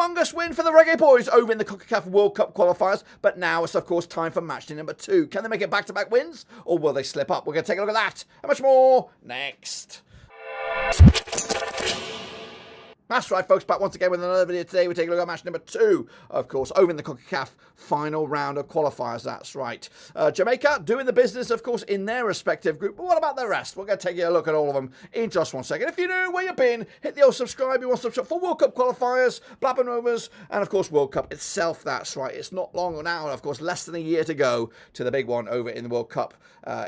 humongous win for the Reggae Boys over in the CONCACAF World Cup Qualifiers. But now it's, of course, time for match day number 2. Can they make it back-to-back wins, or will they slip up? We're going to take a look at that and much more next. That's right, folks, back once again with another video today. We're taking a look at match number 2, of course, over in the CONCACAF Final Round of Qualifiers. That's right. Jamaica doing the business, of course, in their respective group. But what about the rest? We're going to take a look at all of them in just one second. If you're new, where you've been, hit the old subscribe. You want to subscribe for World Cup Qualifiers, Blabbing Rovers, and, of course, World Cup itself. That's right. It's not long now, of course, less than a year to go to the big one over in the World Cup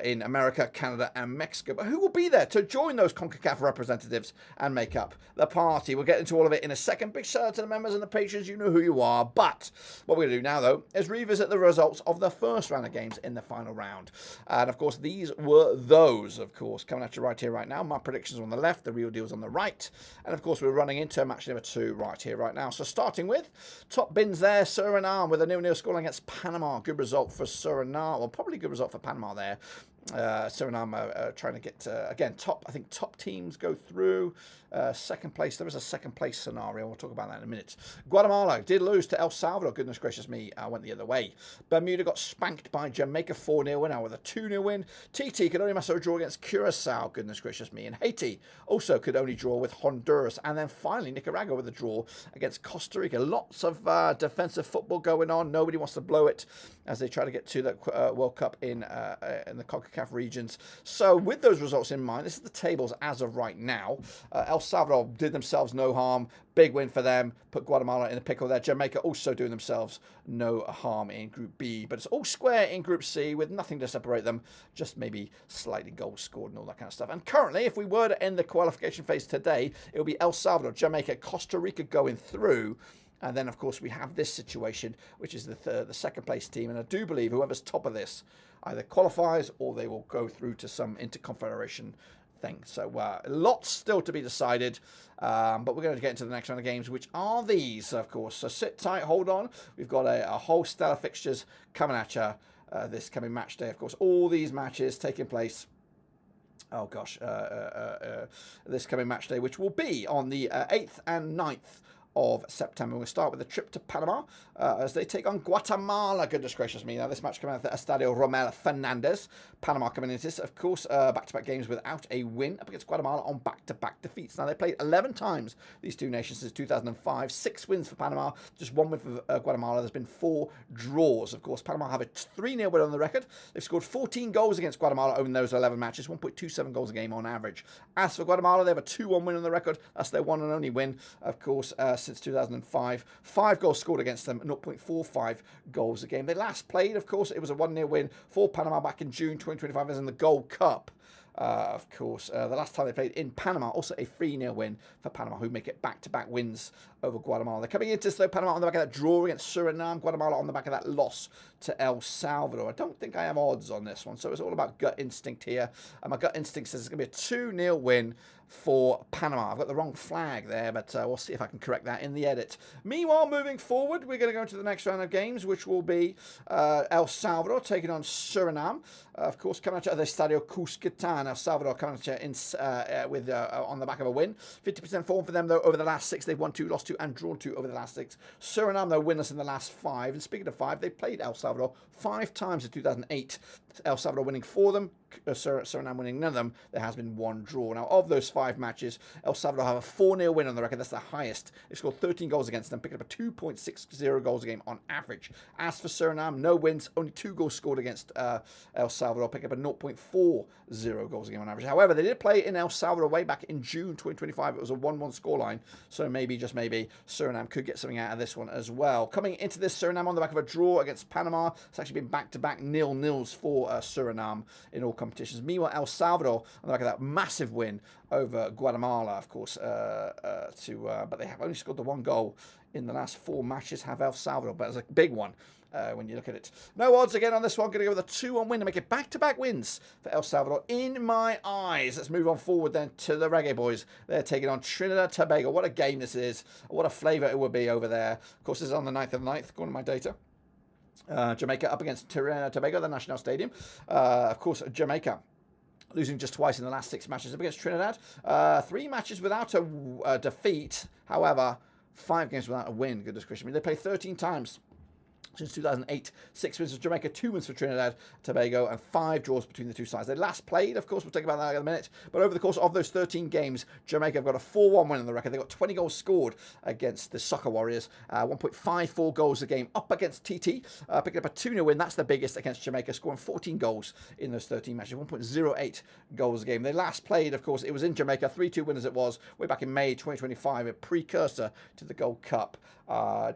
in America, Canada, and Mexico. But who will be there to join those CONCACAF representatives and make up the party? We'll get into all of it in a second. Big shout out to the members and the patrons. You know who you are. But what we're going to do now, though, is revisit the results of the first round of games in the final round. And, of course, these were those, of course, coming at you right here, right now. My predictions on the left, the real deals on the right. And, of course, we're running into match number 2 right here, right now. So starting with top bins there, Suriname with a 0-0 scoreline against Panama. Good result for Suriname. Well, probably good result for Panama there. Suriname trying to get, again, I think top teams go through. Second place, there is a second place scenario. We'll talk about that in a minute. Guatemala did lose to El Salvador. Goodness gracious me, went the other way. Bermuda got spanked by Jamaica 4-0 win, now with a 2-0 win. TT could only master a draw against Curaçao. Goodness gracious me. And Haiti also could only draw with Honduras. And then finally, Nicaragua with a draw against Costa Rica. Lots of defensive football going on. Nobody wants to blow it as they try to get to the World Cup in the CONCACAF regions. So with those results in mind, this is the tables as of right now. El Salvador did themselves no harm. Big win for them. Put Guatemala in the pickle there. Jamaica also doing themselves no harm in Group B. But it's all square in Group C with nothing to separate them. Just maybe slightly goals scored and all that kind of stuff. And currently, if we were to end the qualification phase today, it would be El Salvador, Jamaica, Costa Rica going through. And then, of course, we have this situation, which is the second place team. And I do believe whoever's top of this either qualifies or they will go through to some interconfederation thing. So lots still to be decided, but we're going to get into the next round of games, which are these, of course. So sit tight, hold on. We've got a whole stellar fixtures coming at you this coming match day. Of course, all these matches taking place. Oh gosh, this coming match day, which will be on the 8th and 9th of September. We'll start with a trip to Panama as they take on Guatemala. Goodness gracious me. Now, this match coming out at Estadio Romel Fernandez. Panama coming into this, of course, back-to-back games without a win up against Guatemala on back-to-back defeats. Now, they played 11 times, these two nations, since 2005. 6 wins for Panama, just 1 win for Guatemala. There's been 4 draws. Of course, Panama have a 3-0 win on the record. They've scored 14 goals against Guatemala over those 11 matches, 1.27 goals a game on average. As for Guatemala, they have a 2-1 win on the record. That's their one and only win, of course, since 2005. 5 goals scored against them, 0.45 goals a game. They last played, of course, it was a 1-0 win for Panama back in June 2025 as in the Gold Cup. Of course, the last time they played in Panama, also a 3-0 win for Panama, who make it back-to-back wins over Guatemala. They're coming into Panama on the back of that draw against Suriname, Guatemala on the back of that loss to El Salvador. I don't think I have odds on this one, so it's all about gut instinct here. And my gut instinct says it's going to be a 2-0 win for Panama. I've got the wrong flag there, but we'll see if I can correct that in the edit. Meanwhile, moving forward, we're going to go into the next round of games, which will be El Salvador taking on Suriname. Of course, coming out of the Estadio Cuscatán. El Salvador coming out on the back of a win. 50% form for them, though, over the last 6. They've won 2, lost 2, and drawn 2 over the last 6. Suriname, though, winless in the last 5. And speaking of 5, they played El Salvador 5 times in 2008. El Salvador winning 4 of them, Suriname winning none of them. There has been 1 draw. Now, of those 5 matches, El Salvador have a 4-0 win on the record. That's the highest. They've scored 13 goals against them, picking up a 2.60 goals a game on average. As for Suriname, no wins, only 2 goals scored against El Salvador, picking up a 0.40 goals a game on average. However, they did play in El Salvador way back in June 2025. It was a 1-1 scoreline, so maybe, just maybe, Suriname could get something out of this one as well. Coming into this, Suriname on the back of a draw against Panama. It's actually been back-to-back 0-0s for Suriname in all competitions. Meanwhile, El Salvador on the back of that massive win over Guatemala, of course, but they have only scored the 1 goal in the last 4 matches, have El Salvador, but it's a big one when you look at it. No odds again on this one. Going to go with a 2-1 win to make it back-to-back wins for El Salvador in my eyes. Let's move on forward then to the Reggae Boys. They're taking on Trinidad Tobago. What a game this is. What a flavour it would be over there. Of course, this is on the 9th of the 9th, according to my data. Jamaica up against Trinidad Tobago, the National Stadium. Of course, Jamaica losing just twice in the last 6 matches up against Trinidad. 3 matches without a defeat. However, 5 games without a win. Goodness gracious me. They played 13 times since 2008, 6 wins for Jamaica, 2 wins for Trinidad, Tobago, and 5 draws between the two sides. They last played, of course, we'll talk about that in a minute, but over the course of those 13 games, Jamaica have got a 4-1 win on the record. They got 20 goals scored against the Soccer Warriors, 1.54 goals a game up against TT, picking up a 2-0 win. That's the biggest against Jamaica, scoring 14 goals in those 13 matches, 1.08 goals a game. They last played, of course, it was in Jamaica, 3-2 win as it was, way back in May 2025, a precursor to the Gold Cup.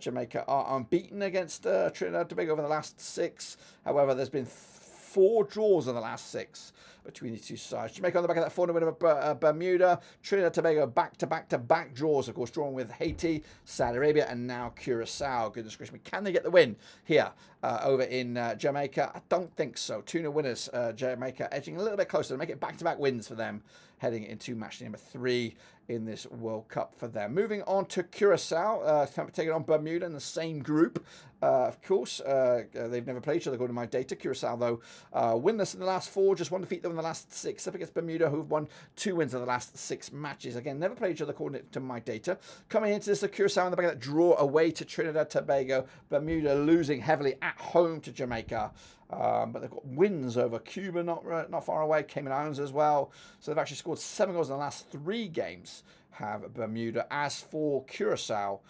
Jamaica are unbeaten against Trinidad and Tobago over the last 6. However, there's been 4 draws in the last 6 between these two sides. Jamaica on the back of that 4-0 win over Bermuda. Trinidad and Tobago back-to-back draws, of course, drawing with Haiti, Saudi Arabia, and now Curaçao. Goodness gracious me. Can they get the win here over in Jamaica? I don't think so. 2-0 winners. Jamaica edging a little bit closer to make it back-to-back wins for them, heading into match number 3 in this World Cup for them. Moving on to Curaçao, taking on Bermuda in the same group. Of course, they've never played each other according to my data. Curaçao, though, winless in the last 4, just 1 defeat though in the last 6. Up against Bermuda, who've won 2 wins in the last 6 matches. Again, never played each other according to my data. Coming into this, the Curaçao in the back of that draw away to Trinidad Tobago. Bermuda losing heavily at home to Jamaica. But they've got wins over Cuba, not far away, Cayman Islands as well. So they've actually scored 7 goals in the last 3 games, have Bermuda. As for Curaçao,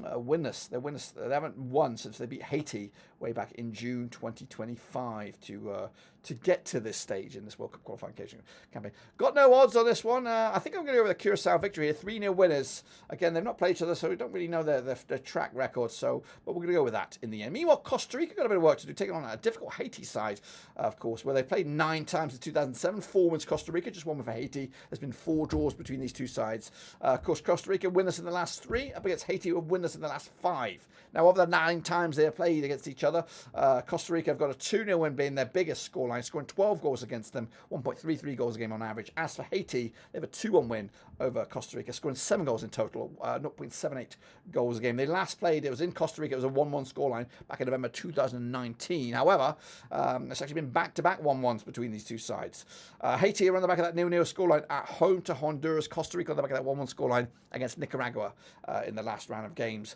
winless. They're winless. They haven't won since they beat Haiti way back in June 2025 to get to this stage in this World Cup qualification campaign. Got no odds on this one. I think I'm going to go with a Curaçao victory here. 3-0 winners. Again, they've not played each other, so we don't really know their track record. So, but we're going to go with that in the end. Meanwhile, Costa Rica got a bit of work to do, taking on a difficult Haiti side, of course, where they played 9 times in 2007. 4 wins Costa Rica, just 1 win for Haiti. There's been 4 draws between these two sides. Of course, Costa Rica winless in the last 3, up against Haiti, who have winless in the last 5. Now, of the 9 times they have played against each other, Costa Rica have got a 2-0 win being their biggest scoreline, scoring 12 goals against them, 1.33 goals a game on average. As for Haiti, they have a 2-1 win over Costa Rica, scoring 7 goals in total, 0.78 goals a game. They last played, it was in Costa Rica, it was a 1-1 scoreline back in November 2019. However, it's actually been back-to-back 1-1s between these two sides. Haiti are on the back of that 0-0 scoreline at home to Honduras. Costa Rica on the back of that 1-1 scoreline against Nicaragua in the last round of games.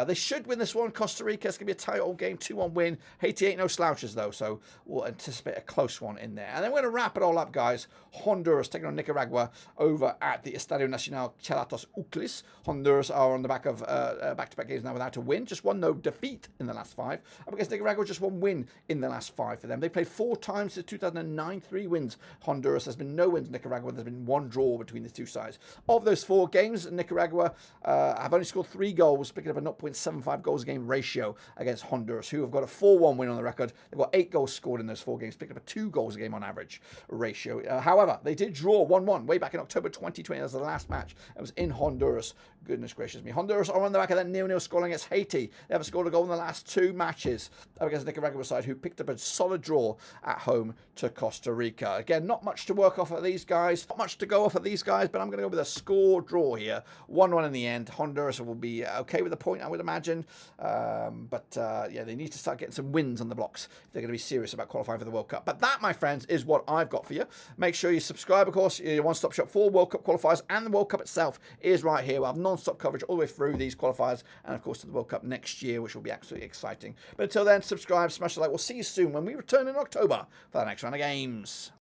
They should win this one. Costa Rica, it's going to be a tight old game, 2-1 win. Haiti ain't no slouches, though, so we'll anticipate a close one in there. And then we're going to wrap it all up, guys. Honduras taking on Nicaragua over at the Estadio Nacional Chelatos Uclis. Honduras are on the back of back-to-back games now without a win. Just 1 no defeat in the last 5. Up against Nicaragua, just 1 win in the last 5 for them. They played 4 times since 2009, 3 wins. Honduras, there's been no wins in Nicaragua. There's been 1 draw between the two sides. Of those 4 games, Nicaragua have only scored 3 goals, picking up a 0.75 goals a game ratio against Honduras, who have got a 4-1 win on the record. They've got 8 goals scored in those 4 games, picking up a 2 goals a game on average ratio. However, they did draw 1-1 way back in October 2020. That was the last match. It was in Honduras. Goodness gracious me. Honduras are on the back of that 0-0 scoreline against Haiti. They haven't scored a goal in the last 2 matches up against the Nicaragua side, who picked up a solid draw at home to Costa Rica. Again, not much to work off of these guys. Not much to go off of these guys, but I'm going to go with a score draw here. 1-1 in the end. Honduras will be okay with the point, I would imagine. Yeah, they need to start getting some wins on the blocks if they're going to be serious about qualifying for the World Cup. But that, my friends, is what I've got for you. Make sure you subscribe, of course. Your one-stop shop for World Cup qualifiers and the World Cup itself is right here. We'll have non-stop coverage all the way through these qualifiers and, of course, to the World Cup next year, which will be absolutely exciting. But until then, subscribe, smash the like. We'll see you soon when we return in October for the next round of games.